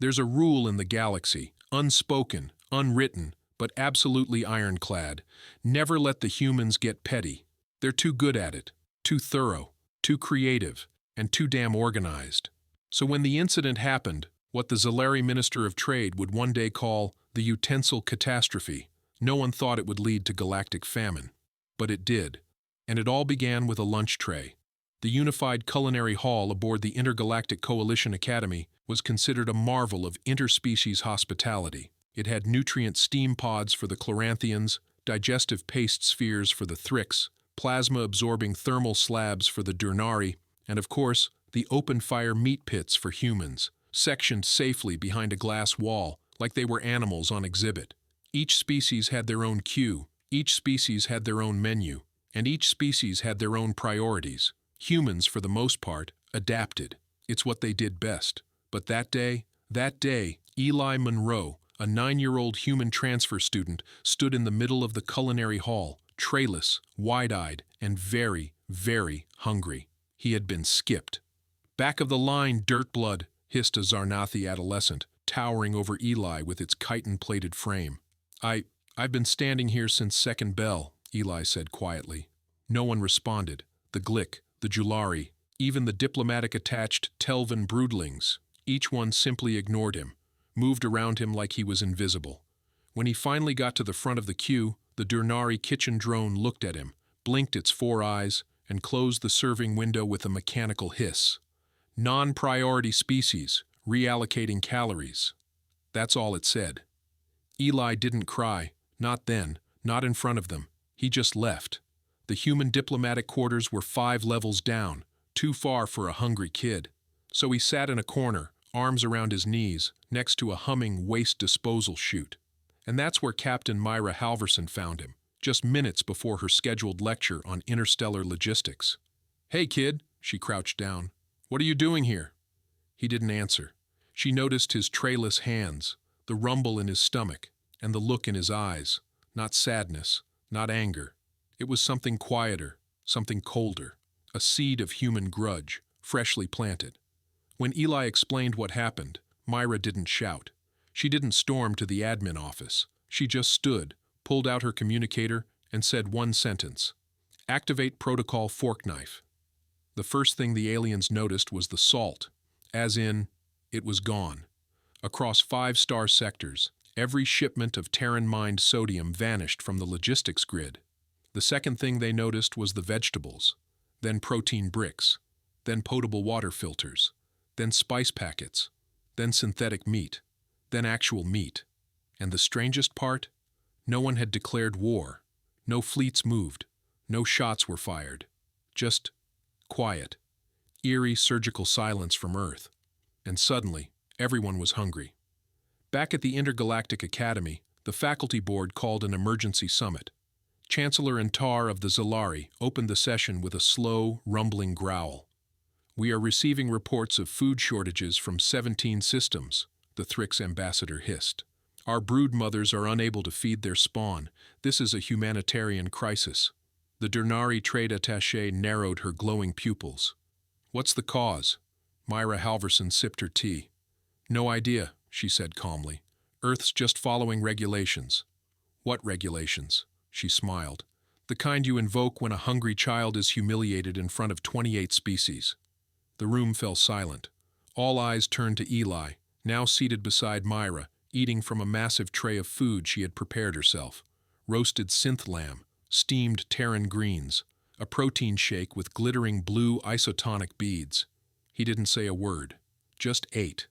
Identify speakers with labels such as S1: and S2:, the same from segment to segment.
S1: There's a rule in the galaxy, unspoken, unwritten, but absolutely ironclad. Never let the humans get petty. They're too good at it, too thorough, too creative, and too damn organized. So when the incident happened, what the Zalari Minister of Trade would one day call the utensil catastrophe, no one thought it would lead to galactic famine. But it did. And it all began with a lunch tray. The unified culinary hall aboard the Intergalactic Coalition Academy was considered a marvel of interspecies hospitality. It had nutrient steam pods for the Chloranthians, digestive paste spheres for the Thrix, plasma-absorbing thermal slabs for the Durnari, and of course, the open-fire meat pits for humans, sectioned safely behind a glass wall like they were animals on exhibit. Each species had their own queue, each species had their own menu, and each species had their own priorities. Humans, for the most part, adapted. It's what they did best. But that day, Eli Monroe, a 9-year-old human transfer student, stood in the middle of the culinary hall, trayless, wide-eyed, and very, very hungry. He had been skipped. "Back of the line, dirt blood," hissed a Zarnathi adolescent, towering over Eli with its chitin-plated frame. I've been standing here since second bell," Eli said quietly. No one responded. The Glick, the Julari, even the diplomatic-attached Telvan broodlings. Each one simply ignored him, moved around him like he was invisible. When he finally got to the front of the queue, the Durnari kitchen drone looked at him, blinked its 4 eyes, and closed the serving window with a mechanical hiss. "Non-priority species, reallocating calories." That's all it said. Eli didn't cry, not then, not in front of them. He just left. The human diplomatic quarters were 5 levels down, too far for a hungry kid. So he sat in a corner, arms around his knees, next to a humming waste disposal chute. And that's where Captain Myra Halverson found him, just minutes before her scheduled lecture on interstellar logistics. "Hey, kid," she crouched down. "What are you doing here?" He didn't answer. She noticed his trayless hands, the rumble in his stomach, and the look in his eyes. Not sadness, not anger. It was something quieter, something colder, a seed of human grudge, freshly planted. When Eli explained what happened, Myra didn't shout. She didn't storm to the admin office. She just stood, pulled out her communicator, and said one sentence: "Activate protocol fork knife." The first thing the aliens noticed was the salt, as in, it was gone. Across 5-star sectors, every shipment of Terran-mined sodium vanished from the logistics grid. The second thing they noticed was the vegetables, then protein bricks, then potable water filters, then spice packets, then synthetic meat, then actual meat. And the strangest part? No one had declared war. No fleets moved. No shots were fired. Just quiet, eerie surgical silence from Earth. And suddenly, everyone was hungry. Back at the Intergalactic Academy, the faculty board called an emergency summit. Chancellor Antar of the Zalari opened the session with a slow, rumbling growl. "We are receiving reports of food shortages from 17 systems," the Thrix ambassador hissed. "Our brood mothers are unable to feed their spawn. This is a humanitarian crisis." The Durnari trade attaché narrowed her glowing pupils. "What's the cause?" Myra Halverson sipped her tea. "No idea," she said calmly. "Earth's just following regulations." "What regulations?" She smiled. "The kind you invoke when a hungry child is humiliated in front of 28 species." The room fell silent. All eyes turned to Eli, now seated beside Myra, eating from a massive tray of food she had prepared herself. Roasted synth lamb, steamed Terran greens, a protein shake with glittering blue isotonic beads. He didn't say a word, just ate.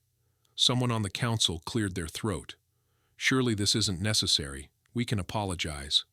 S1: Someone on the council cleared their throat. "Surely this isn't necessary. We can apologize."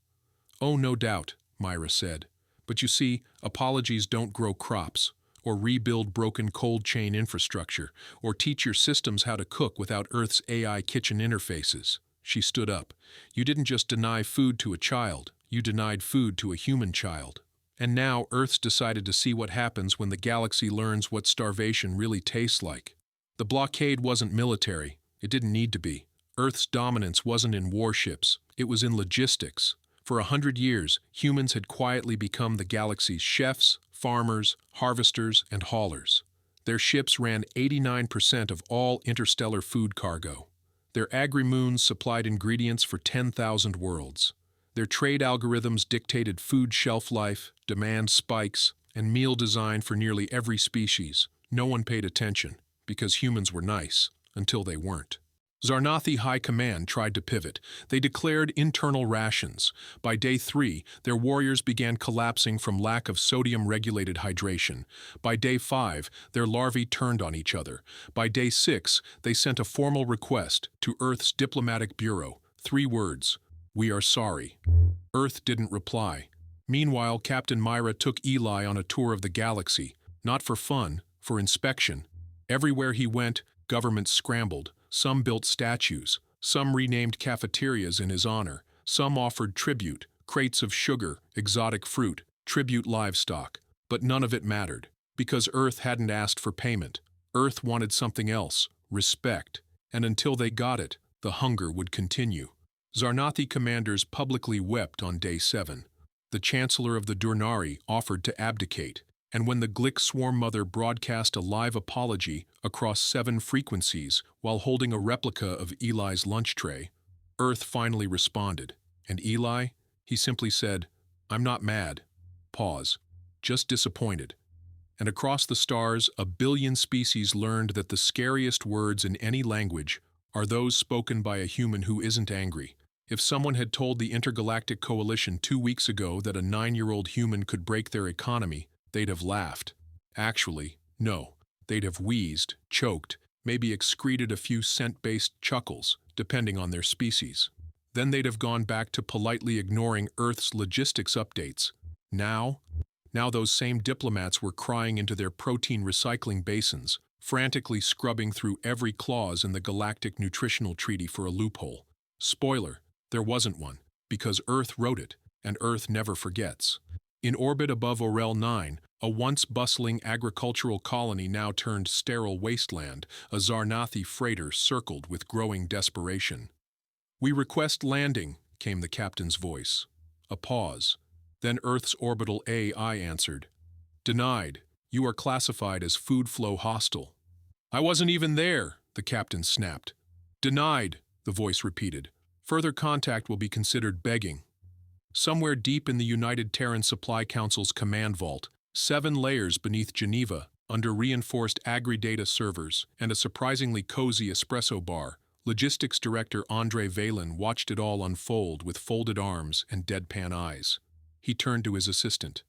S1: "Oh, no doubt," Myra said. "But you see, apologies don't grow crops, or rebuild broken cold chain infrastructure, or teach your systems how to cook without Earth's AI kitchen interfaces." She stood up. "You didn't just deny food to a child, you denied food to a human child. And now Earth's decided to see what happens when the galaxy learns what starvation really tastes like. The blockade wasn't military. It didn't need to be. Earth's dominance wasn't in warships. It was in logistics. For 100 years, humans had quietly become the galaxy's chefs, farmers, harvesters, and haulers. Their ships ran 89% of all interstellar food cargo. Their agri-moons supplied ingredients for 10,000 worlds. Their trade algorithms dictated food shelf life, demand spikes, and meal design for nearly every species. No one paid attention, because humans were nice, until they weren't. Zarnathi High Command tried to pivot. They declared internal rations. By day 3, their warriors began collapsing from lack of sodium-regulated hydration. By day 5, their larvae turned on each other. By day 6, they sent a formal request to Earth's diplomatic bureau. 3 words: "We are sorry." Earth didn't reply. Meanwhile, Captain Myra took Eli on a tour of the galaxy, not for fun, for inspection. Everywhere he went, governments scrambled. Some built statues, some renamed cafeterias in his honor, some offered tribute, crates of sugar, exotic fruit, tribute livestock. But none of it mattered, because Earth hadn't asked for payment. Earth wanted something else, respect, and until they got it, the hunger would continue. Zarnathi commanders publicly wept on day 7. The Chancellor of the Durnari offered to abdicate, and when the Glick Swarm Mother broadcast a live apology across 7 frequencies while holding a replica of Eli's lunch tray, Earth finally responded. And Eli? He simply said, "I'm not mad." Pause. Just disappointed. And across the stars, a billion species learned that the scariest words in any language are those spoken by a human who isn't angry. If someone had told the Intergalactic Coalition 2 weeks ago that a 9-year-old human could break their economy, they'd have laughed. Actually, no. They'd have wheezed, choked, maybe excreted a few scent-based chuckles, depending on their species. Then they'd have gone back to politely ignoring Earth's logistics updates. Now those same diplomats were crying into their protein recycling basins, frantically scrubbing through every clause in the Galactic Nutritional Treaty for a loophole. Spoiler, there wasn't one, because Earth wrote it, and Earth never forgets. In orbit above Orel 9, a once bustling agricultural colony now turned sterile wasteland, a Zarnathi freighter circled with growing desperation. "We request landing," came the captain's voice. A pause. Then Earth's orbital AI answered. "Denied. You are classified as food flow hostile." "I wasn't even there," the captain snapped. "Denied," the voice repeated. "Further contact will be considered begging." Somewhere deep in the United Terran Supply Council's command vault, 7 layers beneath Geneva, under reinforced agri-data servers and a surprisingly cozy espresso bar, Logistics Director Andre Valen watched it all unfold with folded arms and deadpan eyes. He turned to his assistant.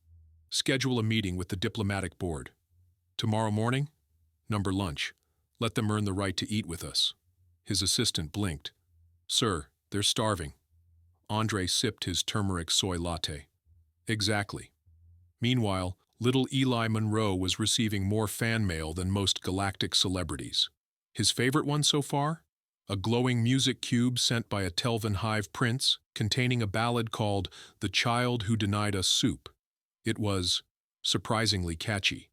S1: "Schedule a meeting with the diplomatic board. Tomorrow morning? Number lunch. Let them earn the right to eat with us." His assistant blinked. "Sir, they're starving." Andre sipped his turmeric soy latte. "Exactly." Meanwhile, little Eli Monroe was receiving more fan mail than most galactic celebrities. His favorite one so far? A glowing music cube sent by a Telvan Hive prince, containing a ballad called "The Child Who Denied Us Soup." It was surprisingly catchy.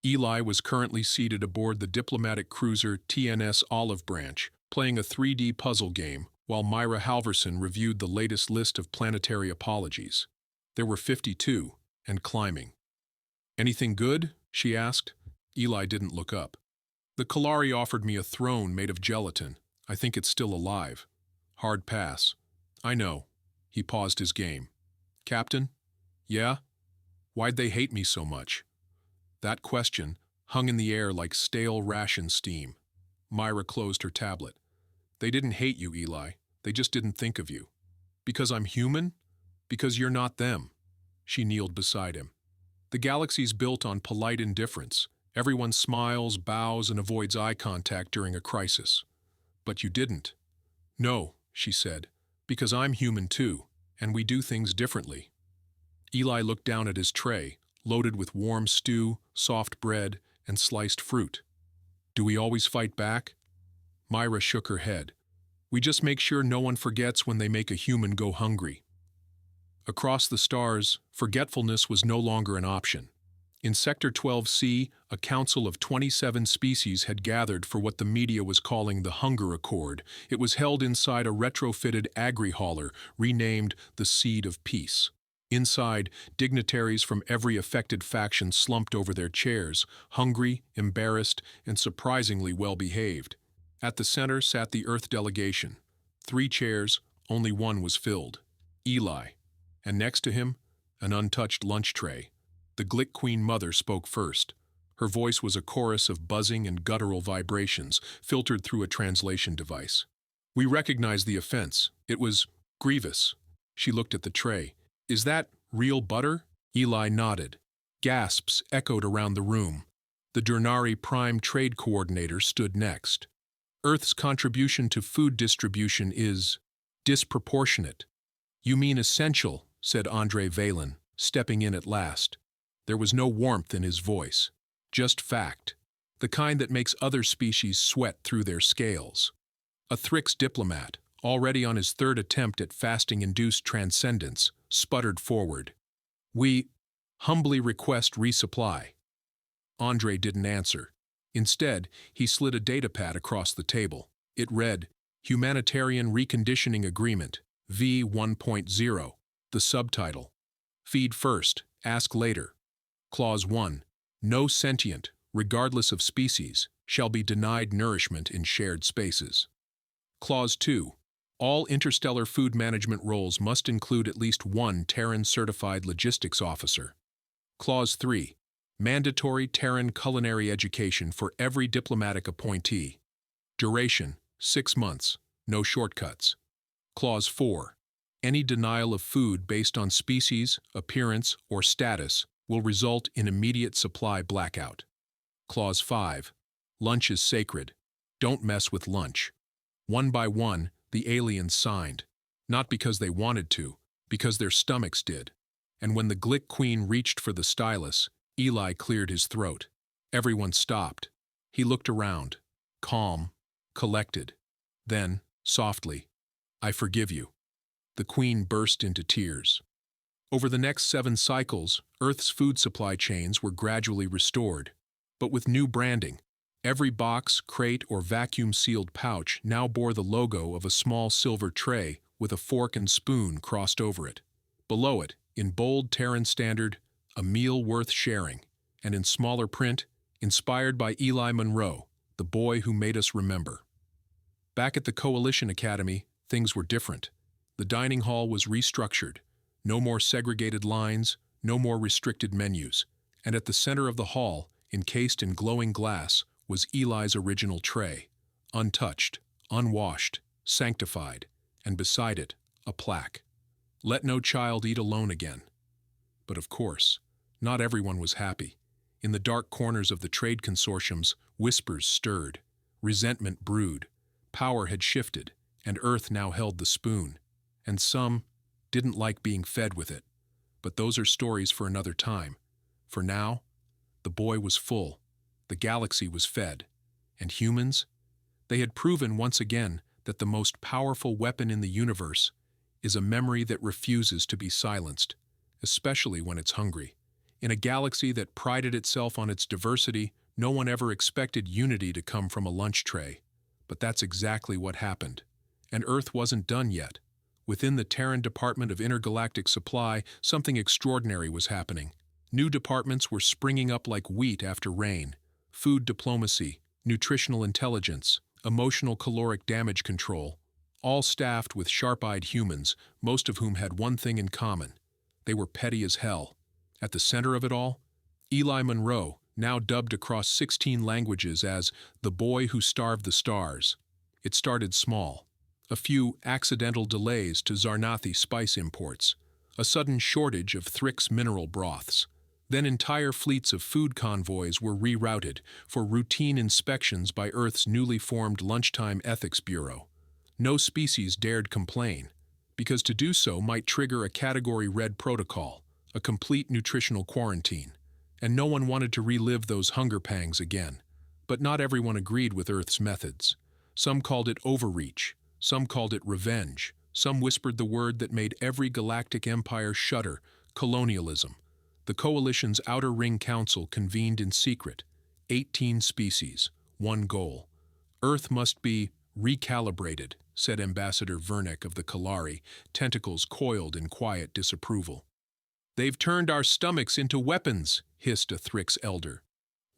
S1: Eli was currently seated aboard the diplomatic cruiser TNS Olive Branch, playing a 3D puzzle game, while Myra Halverson reviewed the latest list of planetary apologies. There were 52, and climbing. "Anything good?" she asked. Eli didn't look up. "The Kalari offered me a throne made of gelatin. I think it's still alive." Hard pass. "I know." He paused his game. "Captain?" "Yeah?" "Why'd they hate me so much?" That question hung in the air like stale ration steam. Myra closed her tablet. "They didn't hate you, Eli. They just didn't think of you." "Because I'm human? Because you're not them." She kneeled beside him. "The galaxy's built on polite indifference. Everyone smiles, bows, and avoids eye contact during a crisis. But you didn't." "No," she said, "because I'm human too, and we do things differently." Eli looked down at his tray, loaded with warm stew, soft bread, and sliced fruit. "Do we always fight back?" Myra shook her head. "We just make sure no one forgets when they make a human go hungry." Across the stars, forgetfulness was no longer an option. In Sector 12C, a council of 27 species had gathered for what the media was calling the Hunger Accord. It was held inside a retrofitted agri-hauler, renamed the Seed of Peace. Inside, dignitaries from every affected faction slumped over their chairs, hungry, embarrassed, and surprisingly well-behaved. At the center sat the Earth delegation. 3 chairs, only one was filled. Eli. And next to him, an untouched lunch tray. The Glick Queen Mother spoke first. Her voice was a chorus of buzzing and guttural vibrations, filtered through a translation device. We recognized the offense. It was grievous. She looked at the tray. Is that real butter? Eli nodded. Gasps echoed around the room. The Durnari Prime Trade Coordinator stood next. Earth's contribution to food distribution is disproportionate. You mean essential, said Andre Valen, stepping in at last. There was no warmth in his voice. Just fact. The kind that makes other species sweat through their scales. A Thrix diplomat, already on his 3rd attempt at fasting-induced transcendence, sputtered forward. We humbly request resupply. Andre didn't answer. Instead, he slid a datapad across the table. It read, Humanitarian Reconditioning Agreement, V 1.0. The subtitle. Feed first, ask later. Clause 1. No sentient, regardless of species, shall be denied nourishment in shared spaces. Clause 2. All interstellar food management roles must include at least one Terran-certified logistics officer. Clause 3. Mandatory Terran culinary education for every diplomatic appointee. Duration, 6 months, no shortcuts. Clause 4. Any denial of food based on species, appearance, or status will result in immediate supply blackout. Clause 5. Lunch is sacred. Don't mess with lunch. One by one, the aliens signed. Not because they wanted to, because their stomachs did. And when the Glick Queen reached for the stylus, Eli cleared his throat. Everyone stopped. He looked around, calm, collected. Then, softly, I forgive you. The Queen burst into tears. Over the next 7 cycles, Earth's food supply chains were gradually restored, but with new branding. Every box, crate, or vacuum-sealed pouch now bore the logo of a small silver tray with a fork and spoon crossed over it. Below it, in bold Terran standard, a meal worth sharing, and in smaller print, inspired by Eli Monroe, the boy who made us remember. Back at the Coalition Academy, things were different. The dining hall was restructured. No more segregated lines, no more restricted menus. And at the center of the hall, encased in glowing glass, was Eli's original tray, untouched, unwashed, sanctified, and beside it, a plaque. Let no child eat alone again. But of course, not everyone was happy. In the dark corners of the trade consortiums, whispers stirred, resentment brewed, power had shifted, and Earth now held the spoon. And some didn't like being fed with it. But those are stories for another time. For now, the boy was full. The galaxy was fed. And humans? They had proven once again that the most powerful weapon in the universe is a memory that refuses to be silenced, especially when it's hungry. In a galaxy that prided itself on its diversity, no one ever expected unity to come from a lunch tray. But that's exactly what happened. And Earth wasn't done yet. Within the Terran Department of Intergalactic Supply, something extraordinary was happening. New departments were springing up like wheat after rain. Food diplomacy, nutritional intelligence, emotional caloric damage control, all staffed with sharp-eyed humans, most of whom had one thing in common. They were petty as hell. At the center of it all, Eli Monroe, now dubbed across 16 languages as the boy who starved the stars. It started small. A few accidental delays to Zarnathi spice imports, a sudden shortage of Thrix mineral broths. Then entire fleets of food convoys were rerouted for routine inspections by Earth's newly formed Lunchtime Ethics Bureau. No species dared complain, because to do so might trigger a Category Red protocol, a complete nutritional quarantine, and no one wanted to relive those hunger pangs again. But not everyone agreed with Earth's methods. Some called it overreach, some called it revenge, some whispered the word that made every galactic empire shudder: colonialism. The Coalition's Outer Ring Council convened in secret. 18 species, one goal. Earth must be recalibrated, said Ambassador Vernick of the Kalari, tentacles coiled in quiet disapproval. "They've turned our stomachs into weapons," hissed a Thrix elder.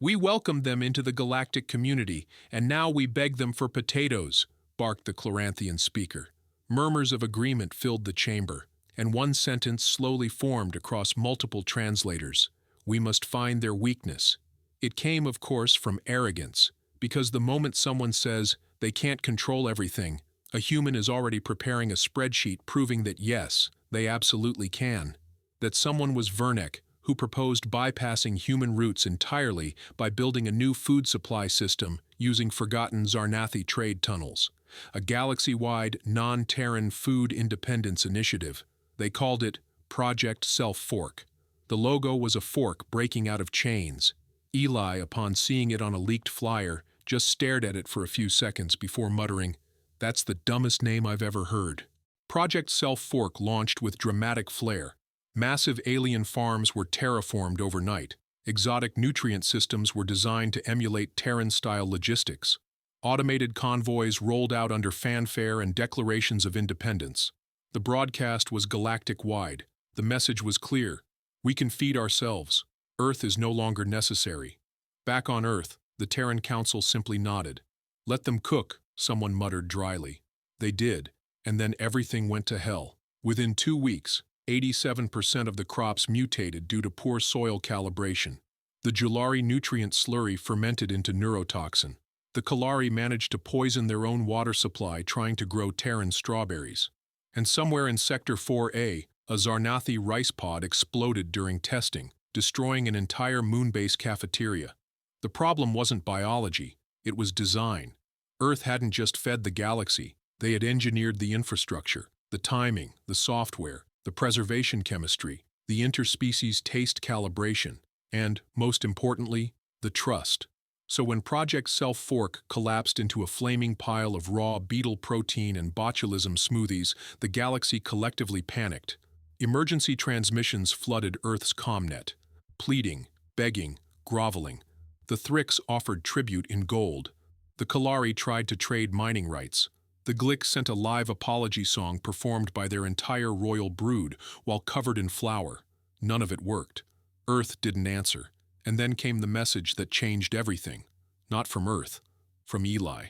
S1: "We welcomed them into the galactic community, and now we beg them for potatoes," barked the Chloranthian speaker. Murmurs of agreement filled the chamber, and one sentence slowly formed across multiple translators. "We must find their weakness." It came, of course, from arrogance, because the moment someone says they can't control everything, a human is already preparing a spreadsheet proving that yes, they absolutely can. That someone was Vernek, who proposed bypassing human roots entirely by building a new food supply system using forgotten Zarnathi trade tunnels. A galaxy-wide, non-Terran food independence initiative. They called it Project Self-Fork. The logo was a fork breaking out of chains. Eli, upon seeing it on a leaked flyer, just stared at it for a few seconds before muttering, "That's the dumbest name I've ever heard." Project Self-Fork launched with dramatic flair. Massive alien farms were terraformed overnight. Exotic nutrient systems were designed to emulate Terran-style logistics. Automated convoys rolled out under fanfare and declarations of independence. The broadcast was galactic-wide. The message was clear. We can feed ourselves. Earth is no longer necessary. Back on Earth, the Terran Council simply nodded. "Let them cook," someone muttered dryly. They did, and then everything went to hell. Within 2 weeks, 87% of the crops mutated due to poor soil calibration. The Julari nutrient slurry fermented into neurotoxin. The Kalari managed to poison their own water supply trying to grow Terran strawberries. And somewhere in Sector 4A, a Zarnathi rice pod exploded during testing, destroying an entire moon-based cafeteria. The problem wasn't biology, it was design. Earth hadn't just fed the galaxy, they had engineered the infrastructure, the timing, the software, the preservation chemistry, the interspecies taste calibration, and, most importantly, the trust. So when Project Self-Fork collapsed into a flaming pile of raw beetle protein and botulism smoothies, the galaxy collectively panicked. Emergency transmissions flooded Earth's comnet. Pleading, begging, groveling. The Thrix offered tribute in gold. The Kalari tried to trade mining rights. The Glick sent a live apology song performed by their entire royal brood while covered in flour. None of it worked. Earth didn't answer. And then came the message that changed everything. Not from Earth, from Eli.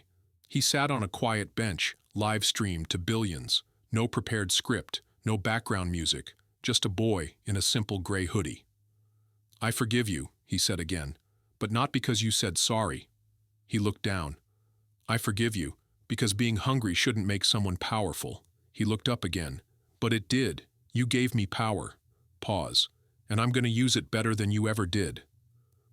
S1: He sat on a quiet bench, live-streamed to billions. No prepared script, no background music, just a boy in a simple gray hoodie. "I forgive you," he said again, "but not because you said sorry." He looked down. "I forgive you, because being hungry shouldn't make someone powerful." He looked up again. "But it did. You gave me power." Pause. "And I'm going to use it better than you ever did."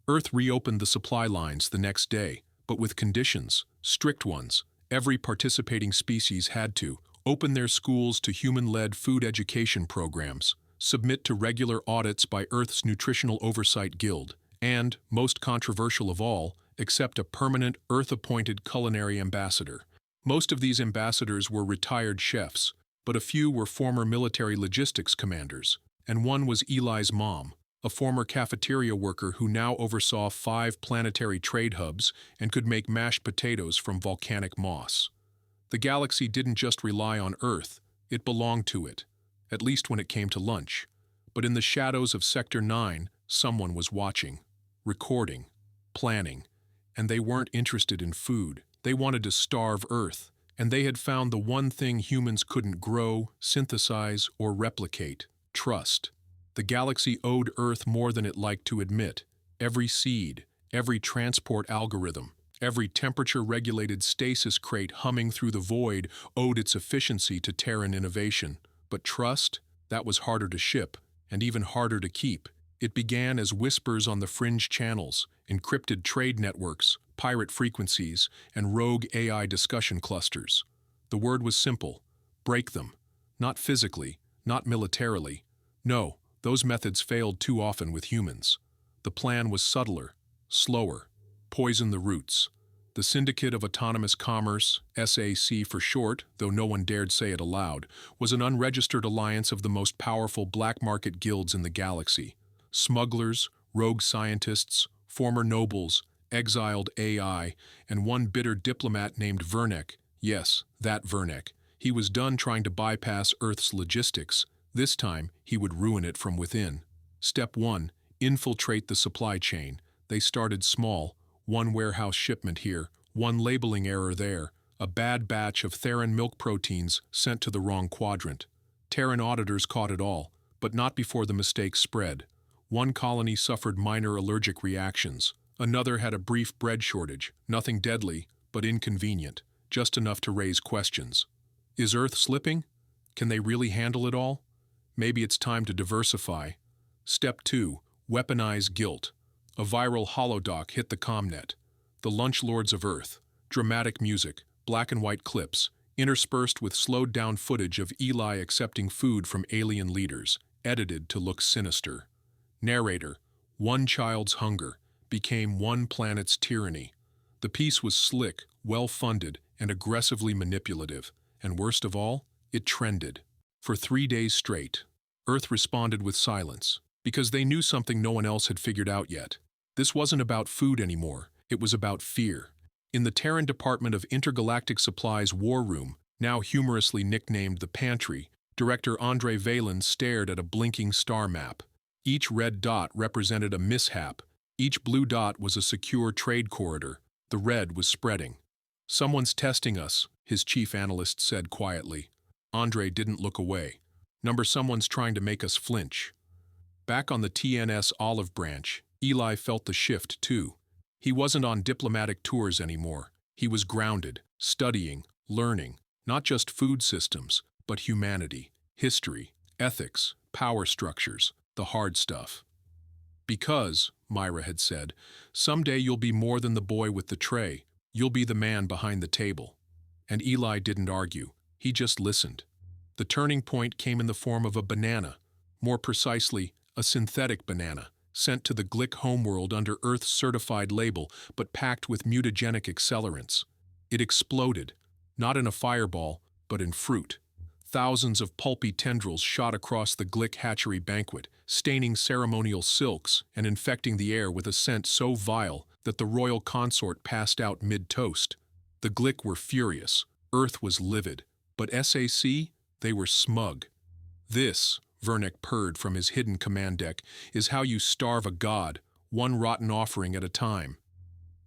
S1: Earth reopened the supply lines the next day, but with conditions, strict ones. Every participating species had to open their schools to human-led food education programs, submit to regular audits by Earth's Nutritional Oversight Guild, and, most controversial of all, accept a permanent Earth-appointed culinary ambassador. Most of these ambassadors were retired chefs, but a few were former military logistics commanders, and one was Eli's mom, a former cafeteria worker who now oversaw 5 planetary trade hubs and could make mashed potatoes from volcanic moss. The galaxy didn't just rely on Earth, it belonged to it, at least when it came to lunch. But in the shadows of Sector 9, someone was watching, recording, planning, and they weren't interested in food. They wanted to starve Earth, and they had found the one thing humans couldn't grow, synthesize, or replicate: trust. The galaxy owed Earth more than it liked to admit. Every seed, every transport algorithm, every temperature-regulated stasis crate humming through the void owed its efficiency to Terran innovation. But trust? That was harder to ship, and even harder to keep. It began as whispers on the fringe channels, encrypted trade networks, pirate frequencies, and rogue AI discussion clusters. The word was simple: break them. Not physically, not militarily. No, those methods failed too often with humans. The plan was subtler, slower. Poison the roots. The Syndicate of Autonomous Commerce, SAC for short, though no one dared say it aloud, was an unregistered alliance of the most powerful black market guilds in the galaxy. Smugglers, rogue scientists, former nobles, exiled AI, and one bitter diplomat named Vernek. Yes, that Vernek. He was done trying to bypass Earth's logistics. This time, he would ruin it from within. Step 1. Infiltrate the supply chain. They started small, one warehouse shipment here, one labeling error there, a bad batch of Theran milk proteins sent to the wrong quadrant. Terran auditors caught it all, but not before the mistake spread. One colony suffered minor allergic reactions. Another had a brief bread shortage, nothing deadly, but inconvenient, just enough to raise questions. Is Earth slipping? Can they really handle it all? Maybe it's time to diversify. Step 2. Weaponize guilt. A viral holodoc hit the comnet. The Lunch Lords of Earth. Dramatic music, black and white clips, interspersed with slowed-down footage of Eli accepting food from alien leaders, edited to look sinister. Narrator. One child's hunger became one planet's tyranny. The piece was slick, well-funded, and aggressively manipulative, and worst of all, it trended. For 3 days straight, Earth responded with silence, because they knew something no one else had figured out yet. This wasn't about food anymore, it was about fear. In the Terran Department of Intergalactic Supply's War Room, now humorously nicknamed the Pantry, Director Andre Valen stared at a blinking star map. Each red dot represented a mishap. Each blue dot was a secure trade corridor. The red was spreading. "Someone's testing us," his chief analyst said quietly. Andre didn't look away. Someone's trying to make us flinch." Back on the TNS Olive Branch, Eli felt the shift too. He wasn't on diplomatic tours anymore. He was grounded, studying, learning, not just food systems, but humanity, history, ethics, power structures, the hard stuff. "Because," Myra had said, "someday you'll be more than the boy with the tray. You'll be the man behind the table." And Eli didn't argue. He just listened. The turning point came in the form of a banana, more precisely, a synthetic banana, sent to the Glick homeworld under Earth's certified label, but packed with mutagenic accelerants. It exploded, not in a fireball, but in fruit. Thousands of pulpy tendrils shot across the Glick hatchery banquet, staining ceremonial silks and infecting the air with a scent so vile that the royal consort passed out mid-toast. The Glick were furious. Earth was livid. But SAC, they were smug. "This," Vernek purred from his hidden command deck, "is how you starve a god, one rotten offering at a time."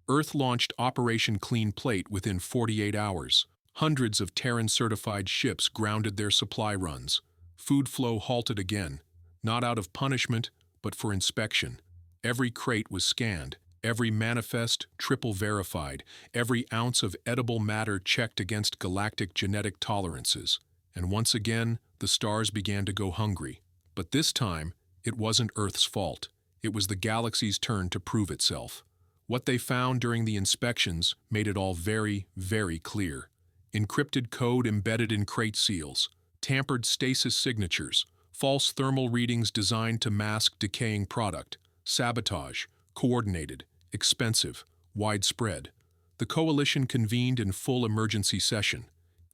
S1: Earth launched Operation Clean Plate within 48 hours. Hundreds of Terran-certified ships grounded their supply runs. Food flow halted again, not out of punishment, but for inspection. Every crate was scanned, every manifest triple verified, every ounce of edible matter checked against galactic genetic tolerances. And once again, the stars began to go hungry. But this time, it wasn't Earth's fault. It was the galaxy's turn to prove itself. What they found during the inspections made it all very, very clear. Encrypted code embedded in crate seals, tampered stasis signatures, false thermal readings designed to mask decaying product, sabotage, coordinated, expensive, widespread. The coalition convened in full emergency session.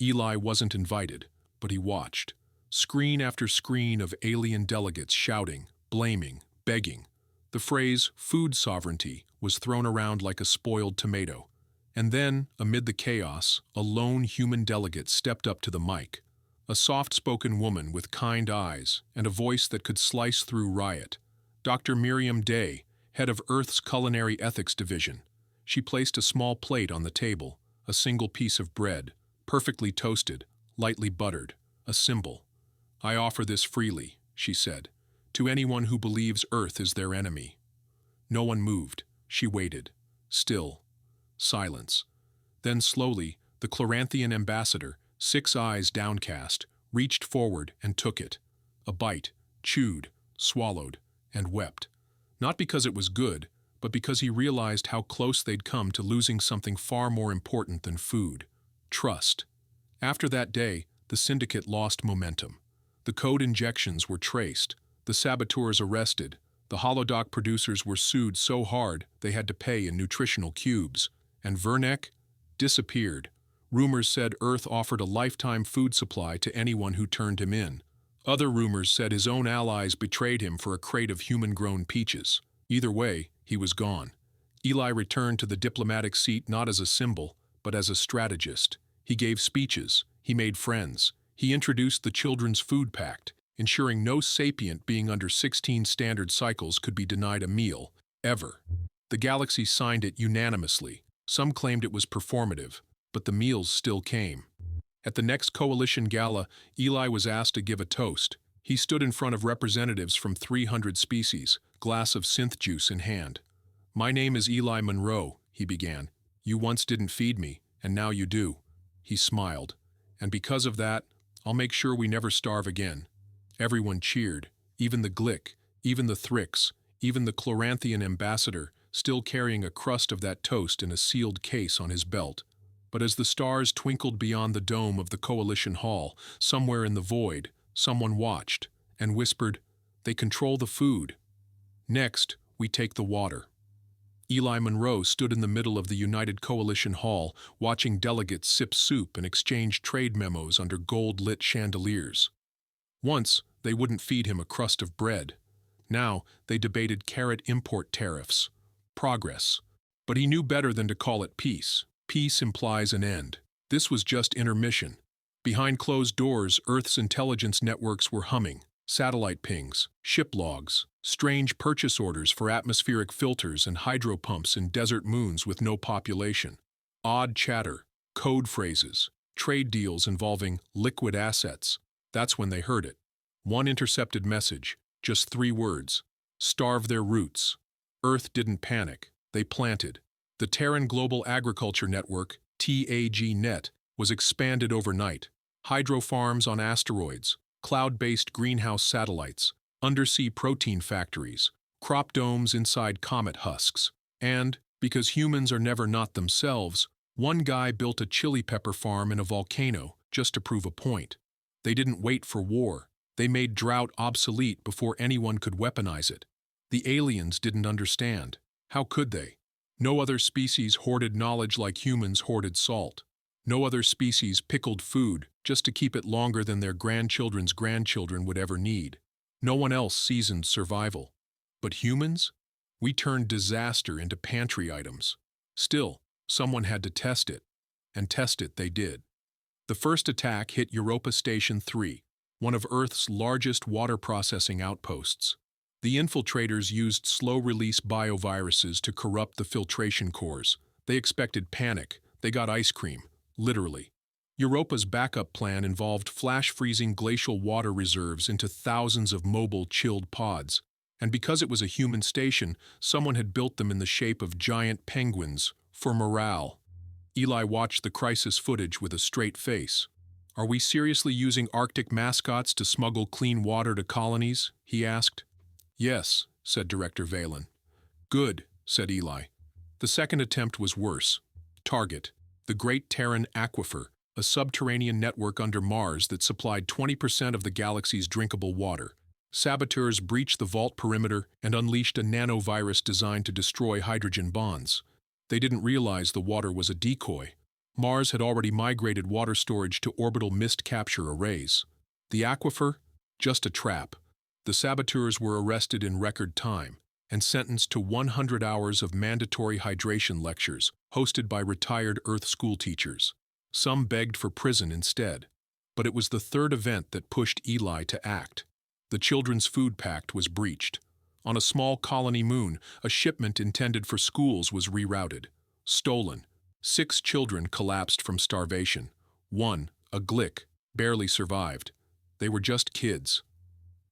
S1: Eli wasn't invited, but he watched. Screen after screen of alien delegates shouting, blaming, begging. The phrase "food sovereignty" was thrown around like a spoiled tomato. And then, amid the chaos, a lone human delegate stepped up to the mic. A soft-spoken woman with kind eyes and a voice that could slice through riot. Dr. Miriam Day, head of Earth's Culinary Ethics Division. She placed a small plate on the table, a single piece of bread, perfectly toasted, lightly buttered, a symbol. "I offer this freely," she said, "to anyone who believes Earth is their enemy." No one moved. She waited. Still. Silence. Then slowly, the Chloranthian ambassador, 6 eyes downcast, reached forward and took it. A bite, chewed, swallowed, and wept. Not because it was good, but because he realized how close they'd come to losing something far more important than food: trust. After that day, the syndicate lost momentum. The code injections were traced, the saboteurs arrested, the holodoc producers were sued so hard they had to pay in nutritional cubes, and Vernek disappeared. Rumors said Earth offered a lifetime food supply to anyone who turned him in. Other rumors said his own allies betrayed him for a crate of human-grown peaches. Either way, he was gone. Eli returned to the diplomatic seat not as a symbol, but as a strategist. He gave speeches. He made friends. He introduced the Children's Food Pact, ensuring no sapient being under 16 standard cycles could be denied a meal, ever. The galaxy signed it unanimously. Some claimed it was performative, but the meals still came. At the next coalition gala, Eli was asked to give a toast. He stood in front of representatives from 300 species, glass of synth juice in hand. "My name is Eli Monroe," he began. "You once didn't feed me, and now you do." He smiled. "And because of that, I'll make sure we never starve again." Everyone cheered, even the Glick, even the Thrix, even the Chloranthian ambassador, still carrying a crust of that toast in a sealed case on his belt. But as the stars twinkled beyond the dome of the Coalition Hall, somewhere in the void, someone watched and whispered, "They control the food. Next, we take the water." Eli Monroe stood in the middle of the United Coalition Hall, watching delegates sip soup and exchange trade memos under gold-lit chandeliers. Once, they wouldn't feed him a crust of bread. Now, they debated carrot import tariffs. Progress. But he knew better than to call it peace. Peace implies an end. This was just intermission. Behind closed doors, Earth's intelligence networks were humming. Satellite pings, ship logs, strange purchase orders for atmospheric filters and hydro pumps in desert moons with no population. Odd chatter, code phrases, trade deals involving liquid assets. That's when they heard it. One intercepted message, just 3 words. Starve their roots. Earth didn't panic. They planted. The Terran Global Agriculture Network, TAG-NET, was expanded overnight. Hydro farms on asteroids, cloud-based greenhouse satellites, undersea protein factories, crop domes inside comet husks. And, because humans are never not themselves, one guy built a chili pepper farm in a volcano just to prove a point. They didn't wait for war. They made drought obsolete before anyone could weaponize it. The aliens didn't understand. How could they? No other species hoarded knowledge like humans hoarded salt. No other species pickled food just to keep it longer than their grandchildren's grandchildren would ever need. No one else seasoned survival. But humans? We turned disaster into pantry items. Still, someone had to test it. And test it they did. The first attack hit Europa Station 3, one of Earth's largest water processing outposts. The infiltrators used slow-release bioviruses to corrupt the filtration cores. They expected panic. They got ice cream, literally. Europa's backup plan involved flash-freezing glacial water reserves into thousands of mobile chilled pods. And because it was a human station, someone had built them in the shape of giant penguins, for morale. Eli watched the crisis footage with a straight face. "Are we seriously using Arctic mascots to smuggle clean water to colonies?" he asked. "Yes," said Director Valen. "Good," said Eli. The second attempt was worse. Target, the Great Terran Aquifer, a subterranean network under Mars that supplied 20% of the galaxy's drinkable water. Saboteurs breached the vault perimeter and unleashed a nanovirus designed to destroy hydrogen bonds. They didn't realize the water was a decoy. Mars had already migrated water storage to orbital mist capture arrays. The aquifer? Just a trap. The saboteurs were arrested in record time and sentenced to 100 hours of mandatory hydration lectures hosted by retired Earth schoolteachers. Some begged for prison instead. But it was the third event that pushed Eli to act. The Children's Food Pact was breached. On a small colony moon, a shipment intended for schools was rerouted. Stolen. 6 children collapsed from starvation. One, a Glick, barely survived. They were just kids.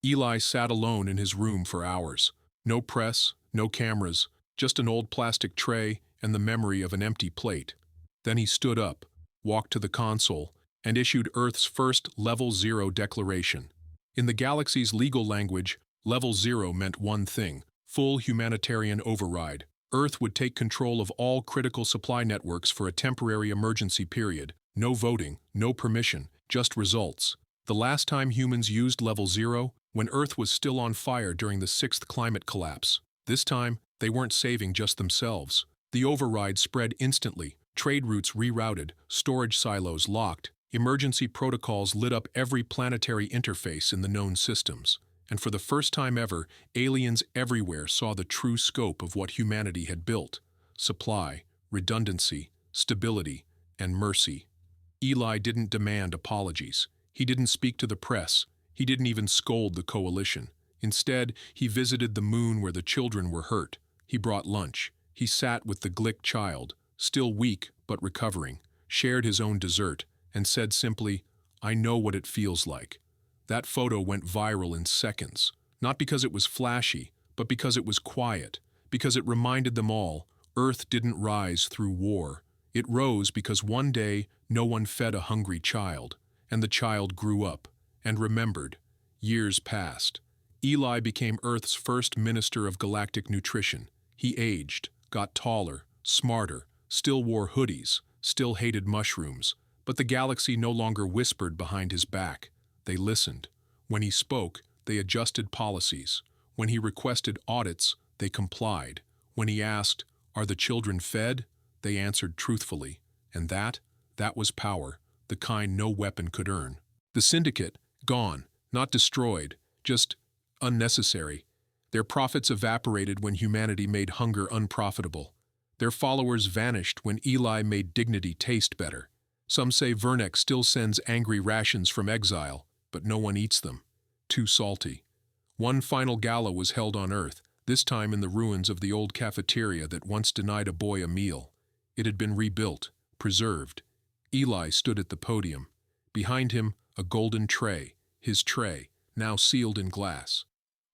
S1: Eli sat alone in his room for hours. No press, no cameras, just an old plastic tray and the memory of an empty plate. Then he stood up, walked to the console, and issued Earth's first Level 0 declaration. In the galaxy's legal language, Level 0 meant one thing: full humanitarian override. Earth would take control of all critical supply networks for a temporary emergency period. No voting, no permission, just results. The last time humans used Level 0, when Earth was still on fire during the 6th climate collapse. This time, they weren't saving just themselves. The override spread instantly, trade routes rerouted, storage silos locked, emergency protocols lit up every planetary interface in the known systems. And for the first time ever, aliens everywhere saw the true scope of what humanity had built: supply, redundancy, stability, and mercy. Eli didn't demand apologies. He didn't speak to the press. He didn't even scold the coalition. Instead, he visited the moon where the children were hurt. He brought lunch. He sat with the Glick child, still weak but recovering, shared his own dessert, and said simply, "I know what it feels like." That photo went viral in seconds, not because it was flashy, but because it was quiet, because it reminded them all, Earth didn't rise through war. It rose because one day no one fed a hungry child, and the child grew up, and remembered. Years passed. Eli became Earth's first minister of galactic nutrition. He aged, got taller, smarter, still wore hoodies, still hated mushrooms, but the galaxy no longer whispered behind his back. They listened. When he spoke, they adjusted policies. When he requested audits, they complied. When he asked, "Are the children fed?" they answered truthfully. And that was power, the kind no weapon could earn. The syndicate, gone, not destroyed, just unnecessary. Their profits evaporated when humanity made hunger unprofitable. Their followers vanished when Eli made dignity taste better. Some say Vernek still sends angry rations from exile, but no one eats them. Too salty. One final gala was held on Earth, this time in the ruins of the old cafeteria that once denied a boy a meal. It had been rebuilt, preserved. Eli stood at the podium. Behind him, a golden tray, his tray, now sealed in glass.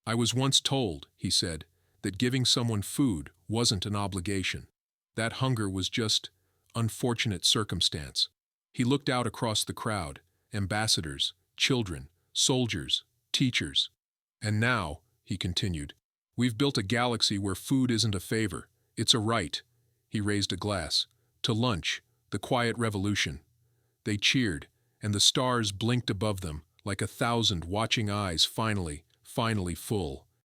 S1: "I was once told," he said, "that giving someone food wasn't an obligation. That hunger was just unfortunate circumstance." He looked out across the crowd, ambassadors, children, soldiers, teachers. "And now," he continued, "we've built a galaxy where food isn't a favor, it's a right." He raised a glass. "To lunch, the quiet revolution." They cheered, and the stars blinked above them, like 1,000 watching eyes finally full.